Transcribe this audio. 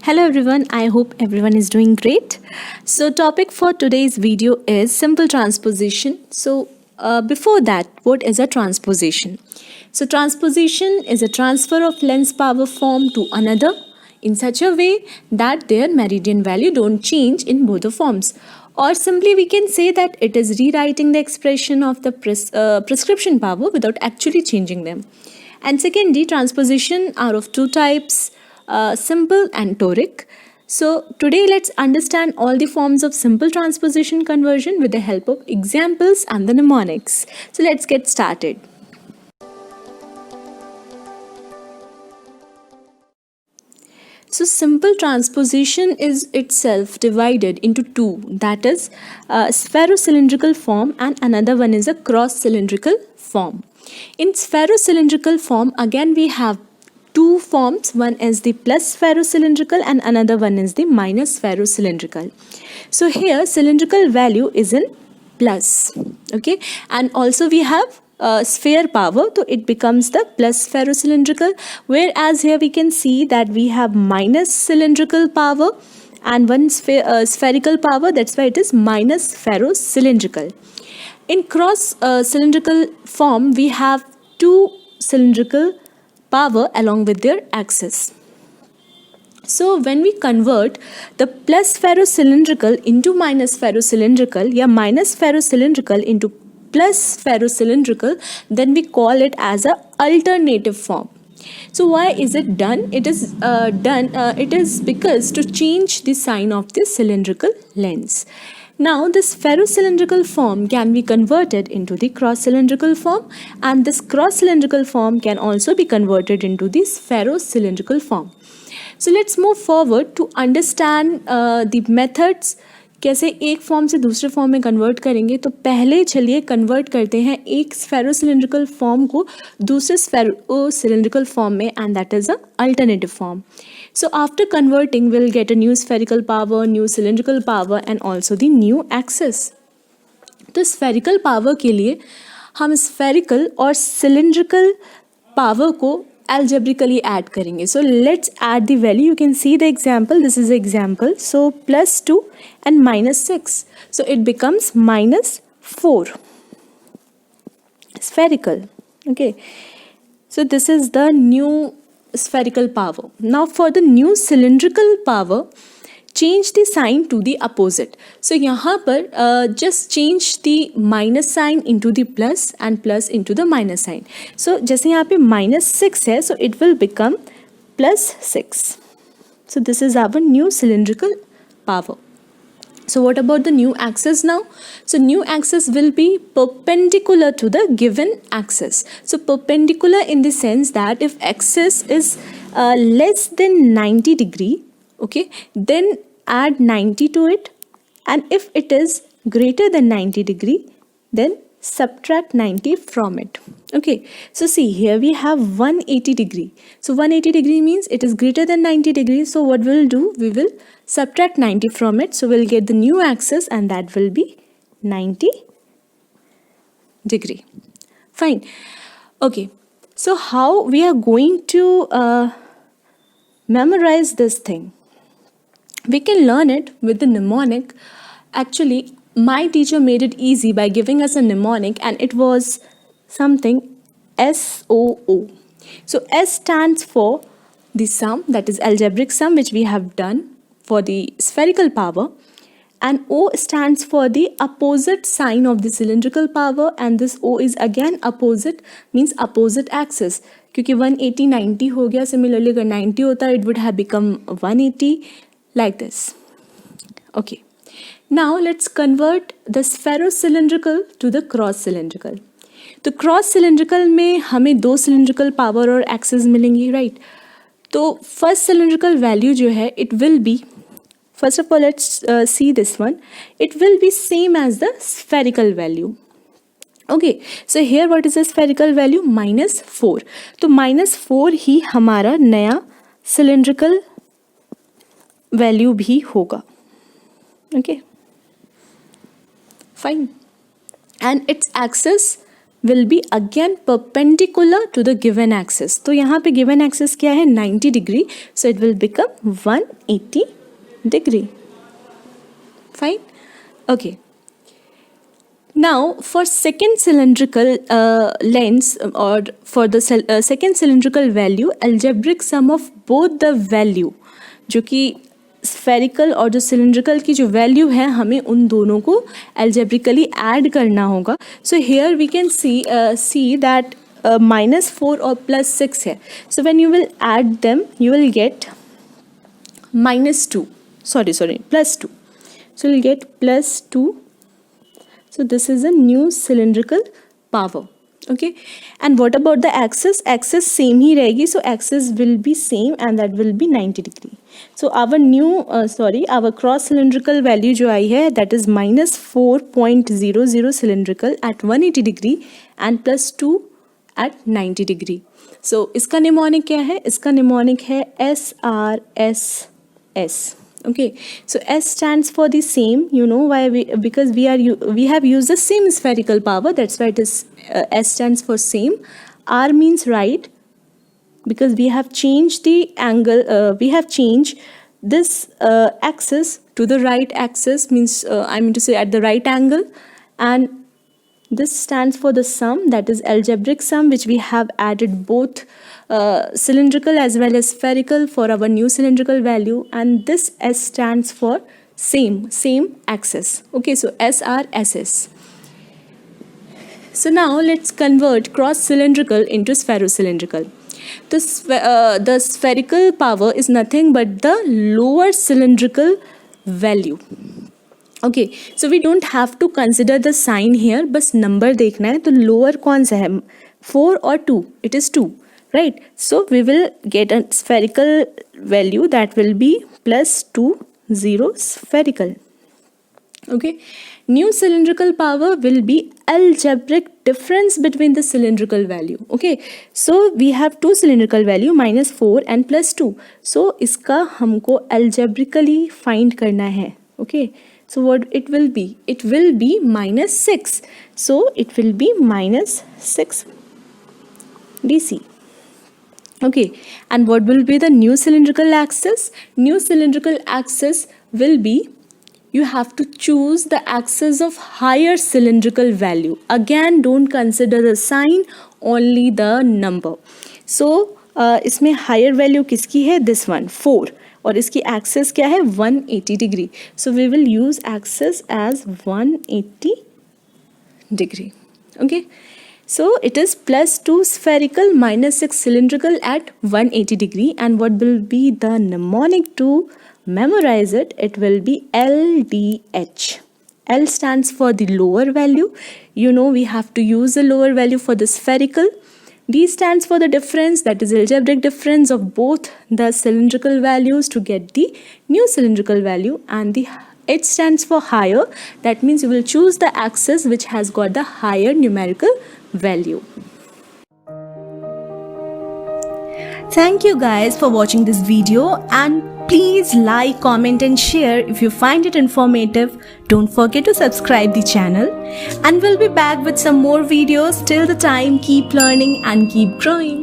Hello everyone, I hope everyone is doing great. So topic for today's video is simple transposition. Before that, what is a transposition? So transposition is a transfer of lens power form to another in such a way that their meridian value don't change in both the forms. Or simply we can say that it is rewriting the expression of the prescription power without actually changing them. And secondly, transposition are of two types, simple and toric. So today let's understand all the forms of simple transposition conversion with the help of examples and the mnemonics. So let's get started. So simple transposition is itself divided into two, that is spherocylindrical form and another one is a cross-cylindrical form. In spherocylindrical form, again we have two forms. One is the plus spherocylindrical and another one is the minus spherocylindrical. So here cylindrical value is in plus, okay, and also we have sphere power, so it becomes the plus spherocylindrical, whereas here we can see that we have minus cylindrical power and one spherical power, that's why it is minus spherocylindrical. In cross cylindrical form, we have two cylindrical power along with their axis. So when we convert the plus spherocylindrical into minus spherocylindrical, minus spherocylindrical into plus spherocylindrical, then we call it as a alternative form. So why is it done? It is it is because to change the sign of the cylindrical lens. Now this spherocylindrical form can be converted into the cross-cylindrical form, and this cross-cylindrical form can also be converted into the spherocylindrical form. So let's move forward to understand the methods. कैसे एक form से दूसरे form में convert करेंगे. तो पहले चलिए convert करते हैं एक स्फेरोसिलिंड्रिकल फॉर्म को दूसरे स्फेरोसिलिंड्रिकल फॉर्म में, and that is a alternative form. So after converting, we'll get a new spherical power, new cylindrical power and also the new axis. तो spherical power के लिए हम spherical और cylindrical power को algebraically add करेंगे. So let's add the value. You can see the example. This is the example. So plus 2 and minus 6. So it becomes minus 4. Spherical. Okay. So this is the new spherical power. Now for the new cylindrical power, change the sign to the opposite. So यहाँ पर just change the minus sign into the plus and plus into the minus sign. So जैसे यहाँ पे minus 6 है, so it will become plus 6. So this is our new cylindrical power. So what about the new axis now? So new axis will be perpendicular to the given axis. So perpendicular in the sense that if axis is less than 90 degree, okay, then add 90 to it, and if it is greater than 90 degree, then subtract 90 from it. Okay, so see here we have 180 degree. So 180 degree means it is greater than 90 degrees. So what we'll do, we will subtract 90 from it. So we'll get the new axis and that will be 90 degree. Fine. Okay, so how we are going to memorize this thing? We can learn it with the mnemonic. Actually, my teacher made it easy by giving us a mnemonic, and it was something SOO. So S stands for the sum, that is algebraic sum, which we have done for the spherical power, and O stands for the opposite sign of the cylindrical power, and this O is again opposite, means opposite axis. क्योंकि 180 90 हो गया, similarly अगर 90 होता it would have become 180, like this. Okay. Now let's convert the spherocylindrical to the cross cylindrical. तो cross cylindrical में हमें दो cylindrical power और एक्सेस मिलेंगी, राइट. तो फर्स्ट सिलिंड्रिकल वैल्यू जो है it will be, first of all let's see this one, it will be same as the spherical value. Okay, so here what is the spherical value? -4. तो -4 ही हमारा नया cylindrical value भी होगा. Okay, fine. And its axis will be again perpendicular to the given axis. तो यहाँ पे given axis क्या है 90 degree, so it will become 180 degree. Fine. Okay. Now for second cylindrical lengths or for the second cylindrical value, algebraic sum of both the value, जो कि spherical और जो cylindrical की जो वैल्यू है हमें उन दोनों को एल्जेब्रिकली ऐड करना होगा. So here we can see that -4 और +6 है. So when you will add them you will get -2, +2. So you'll get +2. So this is a new cylindrical power. Okay, and what about the axis? Axis same ही रहेगी, so axis will be same and that will be 90 degree. So our cross cylindrical value जो आई है that is -4.00 cylindrical at 180 degree and +2 at 90 degree. So इसका mnemonic क्या है? इसका mnemonic है SRSS. Okay, so S stands for the same, you know why? Because we have used the same spherical power, that's why it is S stands for same. R means right, because we have changed the angle, we have changed this axis to the right axis, means I mean to say at the right angle. And this stands for the sum, that is algebraic sum, which we have added both cylindrical as well as spherical for our new cylindrical value. And this S stands for same axis. Okay, so SRSS. So now let's convert cross cylindrical into spherocylindrical. The spherical power is nothing but the lower cylindrical value. Okay, so we don't have to consider the sign here, बस number देखना है. तो lower कौन सा है, 4 और 2? It is 2, right? So we will get a spherical value that will be +2 spherical. Okay, new cylindrical power will be algebraic difference between the cylindrical value. Okay, so we have two cylindrical value -4 and +2. So इसका हमको algebraically find करना है. Okay, so what it will be? It will be -6. So it will be -6 dc. Okay, and what will be the new cylindrical axis? New cylindrical axis will be, you have to choose the axis of higher cylindrical value. Again, don't consider the sign, only the number. So इसमें higher value किसकी है? This one, 4. और इसकी axis क्या है? 180 degree. So we will use axis as 180 degree. Okay, so it is +2 spherical, -6 cylindrical at 180 degree. And what will be the mnemonic to memorize it? It will be LDH. L stands for the lower value. You know we have to use the lower value for the spherical. D stands for the difference, that is algebraic difference of both the cylindrical values to get the new cylindrical value. And the H stands for higher, that means you will choose the axis which has got the higher numerical value. Thank you guys for watching this video, and please like, comment and share if you find it informative. Don't forget to subscribe the channel, and we'll be back with some more videos. Till the time, keep learning and keep growing.